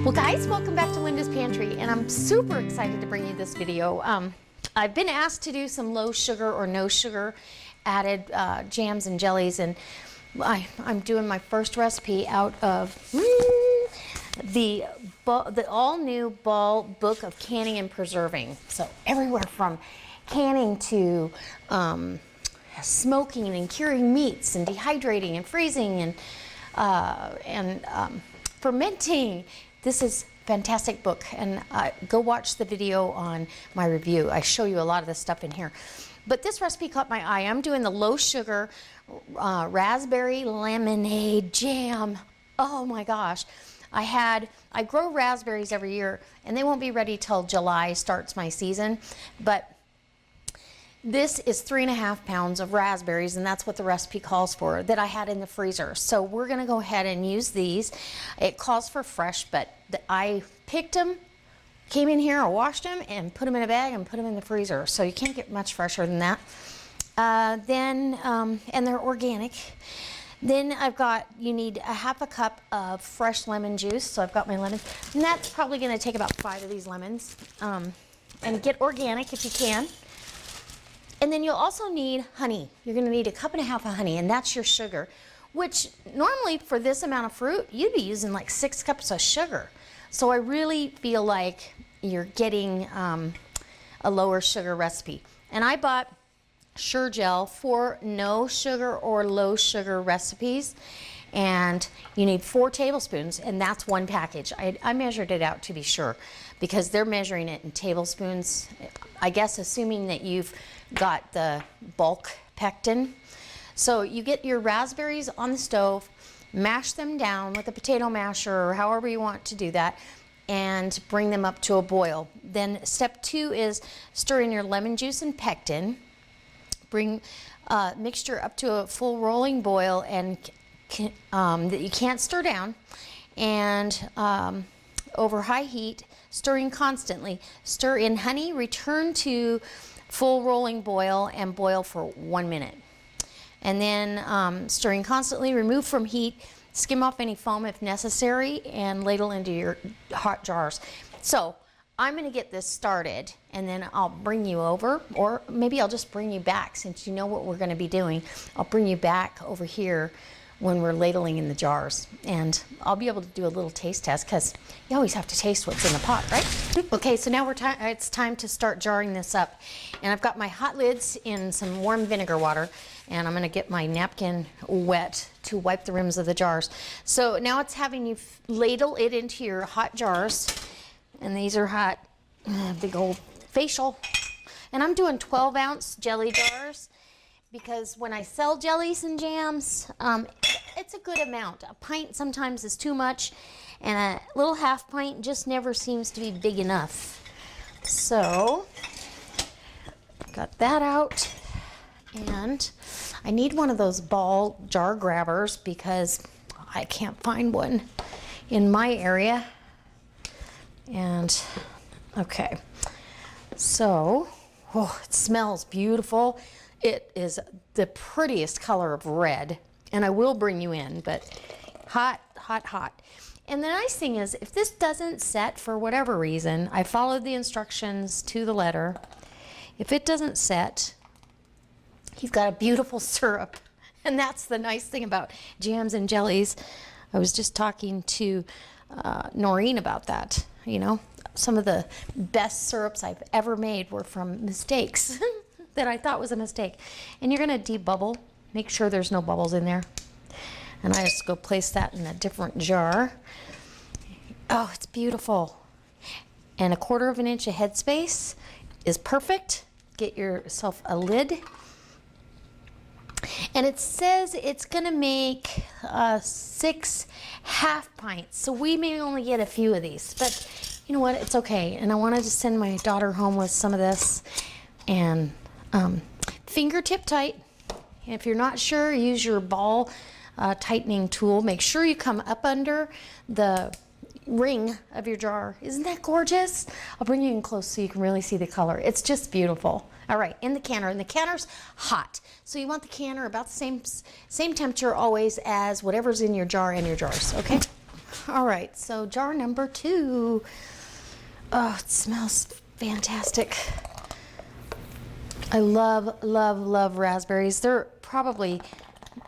Well guys, welcome back to Linda's Pantry, and I'm super excited to bring you this video. I've been asked to do some low sugar or no sugar added jams and jellies, and I'm doing my first recipe out of the all-new Ball Book of Canning and Preserving. So everywhere from canning to smoking and curing meats and dehydrating and freezing and fermenting. This is a fantastic book, and go watch the video on my review. I show you a lot of this stuff in here. But this recipe caught my eye. I'm doing the low sugar raspberry lemonade jam. Oh my gosh. I grow raspberries every year, and they won't be ready till July starts my season. But this is 3.5 pounds of raspberries, and that's what the recipe calls for, that I had in the freezer. So we're going to go ahead and use these. It calls for fresh, but I picked them, came in here, I washed them, and put them in a bag and put them in the freezer. So you can't get much fresher than that. And they're organic. Then you need a 1/2 cup of fresh lemon juice. So I've got my lemon, and that's probably going to take about 5 of these lemons. And get organic if you can. And then you'll also need honey. You're going to need 1.5 cups of honey, and that's your sugar, which normally for this amount of fruit, you'd be using like 6 cups of sugar. So I really feel like you're getting a lower sugar recipe. And I bought Sure Gel for no sugar or low sugar recipes. And you need 4 tablespoons, and that's 1 package. I measured it out to be sure, because they're measuring it in tablespoons. I guess assuming that you've got the bulk pectin. So you get your raspberries on the stove, mash them down with a potato masher or however you want to do that, and bring them up to a boil. Then step 2 is stir in your lemon juice and pectin. Bring mixture up to a full rolling boil, and that you can't stir down, and over high heat, stirring constantly. Stir in honey, return to full rolling boil, and boil for 1 minute. And then stirring constantly, remove from heat, skim off any foam if necessary, and ladle into your hot jars. So I'm going to get this started, and then I'll bring you over, or maybe I'll just bring you back since you know what we're going to be doing. I'll bring you back over here when we're ladling in the jars, and I'll be able to do a little taste test, because you always have to taste what's in the pot, right? Okay, so now it's time to start jarring this up, and I've got my hot lids in some warm vinegar water, and I'm going to get my napkin wet to wipe the rims of the jars. So now it's having you ladle it into your hot jars, and these are hot, big old facial, and I'm doing 12-ounce jelly jars, because when I sell jellies and jams, it's a good amount. A pint sometimes is too much, and a little 1/2 pint just never seems to be big enough. So, got that out, and I need one of those ball jar grabbers because I can't find one in my area. And, okay, so, oh, it smells beautiful. It is the prettiest color of red, and I will bring you in, but hot, hot, hot. And the nice thing is, if this doesn't set for whatever reason, I followed the instructions to the letter. If it doesn't set, you've got a beautiful syrup, and that's the nice thing about jams and jellies. I was just talking to Noreen about that. You know, some of the best syrups I've ever made were from mistakes. That I thought was a mistake. And you're going to debubble, make sure there's no bubbles in there, and I just go place that in a different jar. Oh, it's beautiful. And 1/4 inch of headspace is perfect. Get yourself a lid, and it says it's going to make 6 1/2 pints, so we may only get a few of these, but you know what, it's okay. And I wanted to send my daughter home with some of this, and fingertip tight. If you're not sure, use your ball tightening tool. Make sure you come up under the ring of your jar. Isn't that gorgeous? I'll bring you in close so you can really see the color. It's just beautiful. All right, in the canner, and the canner's hot. So you want the canner about the same temperature always as whatever's in your jar and your jars, okay? All right, so jar number 2. Oh, it smells fantastic. I love, love, love raspberries. They're probably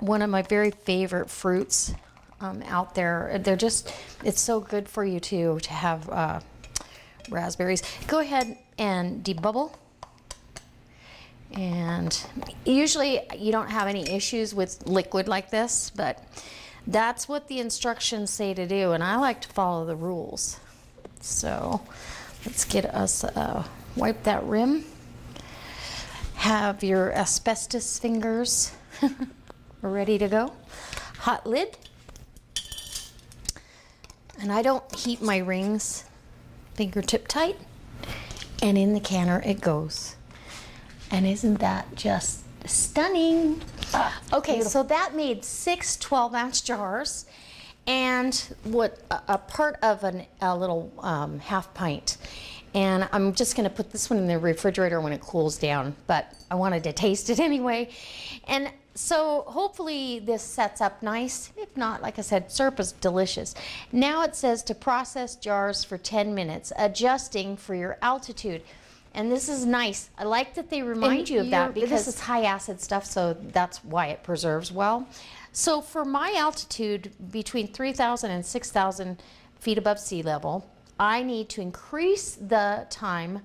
one of my very favorite fruits out there. They're just, it's so good for you too to have raspberries. Go ahead and debubble. And usually you don't have any issues with liquid like this, but that's what the instructions say to do, and I like to follow the rules. So let's get us, wipe that rim. Have your asbestos fingers ready to go. Hot lid. And I don't heat my rings fingertip tight. And in the canner it goes. And isn't that just stunning? Okay, beautiful. So that made 6 12-ounce jars and what a part of a little half pint. And I'm just gonna put this one in the refrigerator when it cools down, but I wanted to taste it anyway. And so hopefully this sets up nice. If not, like I said, syrup is delicious. Now it says to process jars for 10 minutes, adjusting for your altitude. And this is nice. I like that they remind you of that because this is high acid stuff, so that's why it preserves well. So for my altitude between 3,000 and 6,000 feet above sea level, I need to increase the time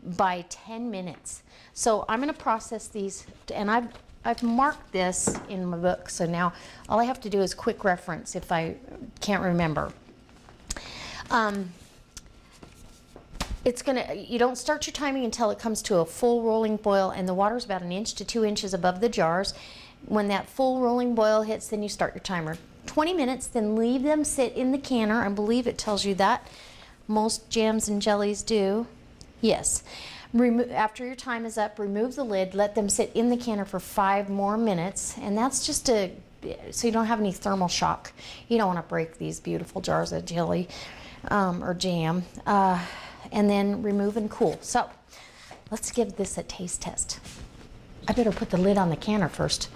by 10 minutes. So I'm going to process these, and I've marked this in my book, so now all I have to do is quick reference if I can't remember. You don't start your timing until it comes to a full rolling boil, and the water is about 1 inch to 2 inches above the jars. When that full rolling boil hits, then you start your timer. 20 minutes, then leave them sit in the canner. I believe it tells you that. Most jams and jellies do. Yes. After your time is up, remove the lid, let them sit in the canner for 5 more minutes, and that's just so you don't have any thermal shock. You don't want to break these beautiful jars of jelly or jam. And then remove and cool. So let's give this a taste test. I better put the lid on the canner first.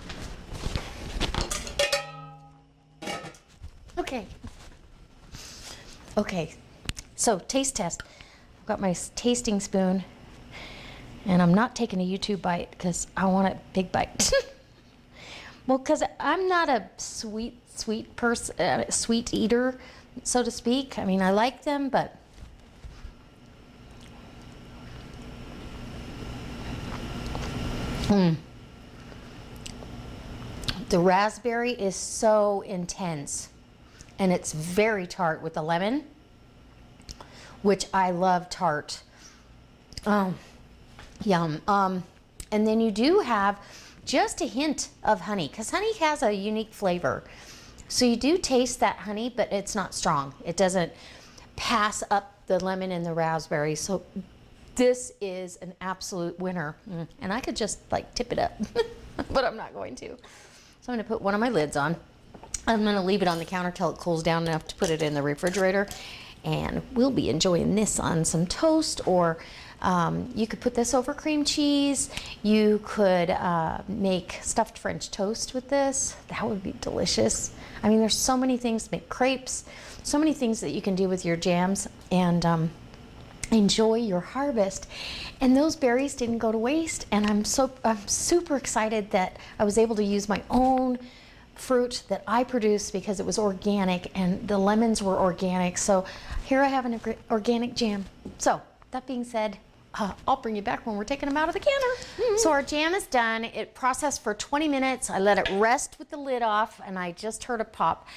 Okay. Okay, so taste test. I've got my tasting spoon, and I'm not taking a YouTube bite because I want a big bite. Well, because I'm not a sweet person, sweet eater, so to speak. I mean, I like them, but the raspberry is so intense, and it's very tart with the lemon, which I love tart. Yum. And then you do have just a hint of honey, because honey has a unique flavor. So you do taste that honey, but it's not strong. It doesn't pass up the lemon and the raspberry. So this is an absolute winner. And I could just like tip it up, but I'm not going to. So I'm gonna put one of my lids on. I'm gonna leave it on the counter till it cools down enough to put it in the refrigerator. And we'll be enjoying this on some toast, or you could put this over cream cheese. You could make stuffed French toast with this. That would be delicious. I mean, there's so many things, make crepes, so many things that you can do with your jams, and enjoy your harvest. And those berries didn't go to waste, and I'm super excited that I was able to use my own fruit that I produced because it was organic, and the lemons were organic. So here I have an organic jam. So that being said, I'll bring you back when we're taking them out of the canner. So our jam is done. It processed for 20 minutes. I let it rest with the lid off, and I just heard a pop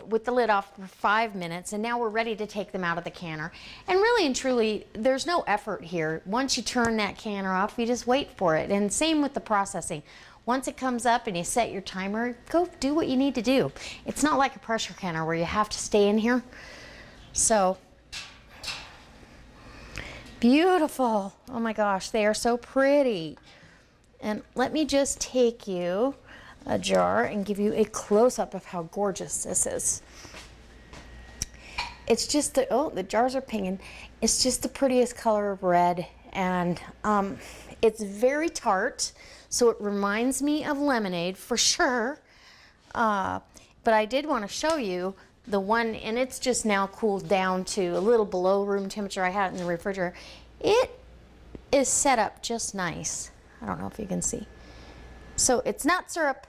with the lid off for 5 minutes, and now we're ready to take them out of the canner. And really and truly, there's no effort here. Once you turn that canner off, you just wait for it. And same with the processing. Once it comes up and you set your timer, go do what you need to do. It's not like a pressure canner where you have to stay in here. So beautiful. Oh my gosh, they are so pretty. And let me just take you a jar and give you a close-up of how gorgeous this is. It's just the jars are pinging. It's just the prettiest color of red, and it's very tart, so it reminds me of lemonade for sure. But I did want to show you the one, and it's just now cooled down to a little below room temperature. I had it in the refrigerator. It is set up just nice. I don't know if you can see. So it's not syrup.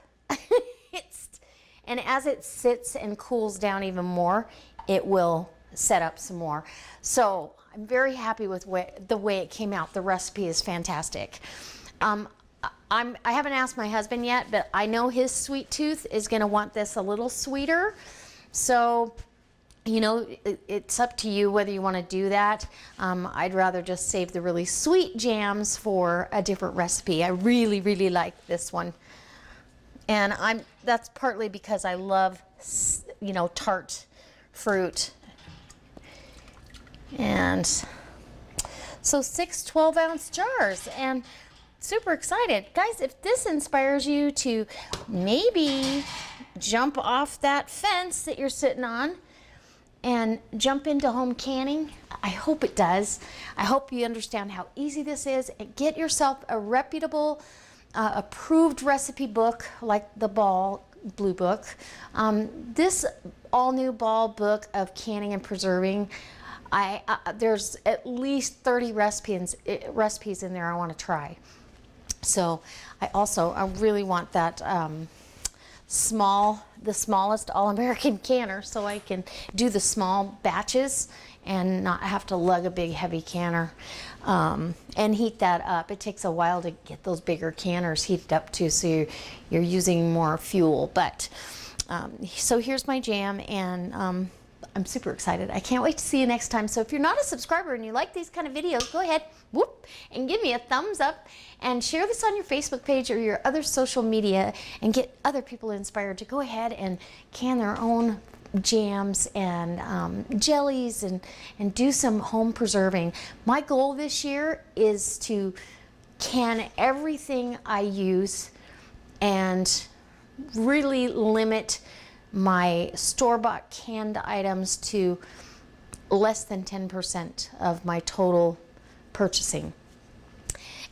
And as it sits and cools down even more, it will set up some more. So I'm very happy with the way it came out. The recipe is fantastic. I haven't asked my husband yet, but I know his sweet tooth is going to want this a little sweeter. So, you know, it's up to you whether you want to do that. I'd rather just save the really sweet jams for a different recipe. I really, really like this one. And that's partly because I love, you know, tart fruit. And so 6 12-ounce jars, and super excited. Guys, if this inspires you to maybe jump off that fence that you're sitting on and jump into home canning, I hope it does. I hope you understand how easy this is, and get yourself a reputable approved recipe book like the Ball Blue Book. This all new Ball book of canning and preserving, there's at least 30 recipes in there I want to try. So I really want that the smallest all-American canner, so I can do the small batches and not have to lug a big heavy canner and heat that up. It takes a while to get those bigger canners heated up too, so you're using more fuel. But so here's my jam, and I'm super excited. I can't wait to see you next time. So if you're not a subscriber and you like these kind of videos, go ahead, and give me a thumbs up, and share this on your Facebook page or your other social media, and get other people inspired to go ahead and can their own jams and jellies and do some home preserving. My goal this year is to can everything I use and really limit my store-bought canned items to less than 10% of my total purchasing.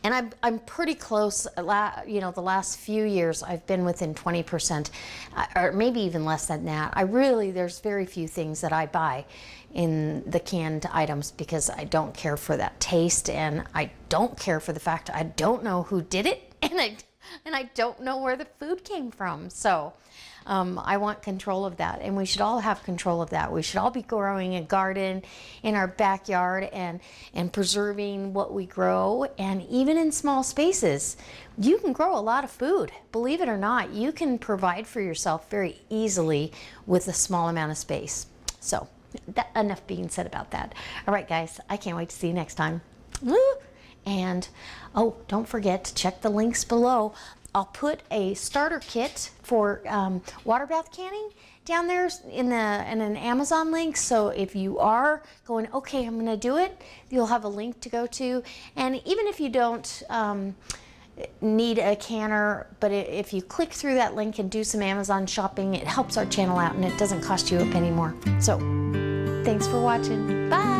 And I'm pretty close. You know, the last few years I've been within 20%, or maybe even less than that. There's very few things that I buy in the canned items because I don't care for that taste, and I don't care for the fact I don't know who did it, and I don't know where the food came from. So I want control of that, and we should all have control of that. We should all be growing a garden in our backyard and preserving what we grow. And even in small spaces, you can grow a lot of food. Believe it or not, you can provide for yourself very easily with a small amount of space. So enough being said about that. All right, guys, I can't wait to see you next time. Woo! And oh, don't forget to check the links below. I'll put a starter kit for water bath canning down there in an Amazon link. So if you are going, okay, I'm going to do it, you'll have a link to go to. And even if you don't need a canner, but if you click through that link and do some Amazon shopping, it helps our channel out and it doesn't cost you a penny more. So thanks for watching. Bye.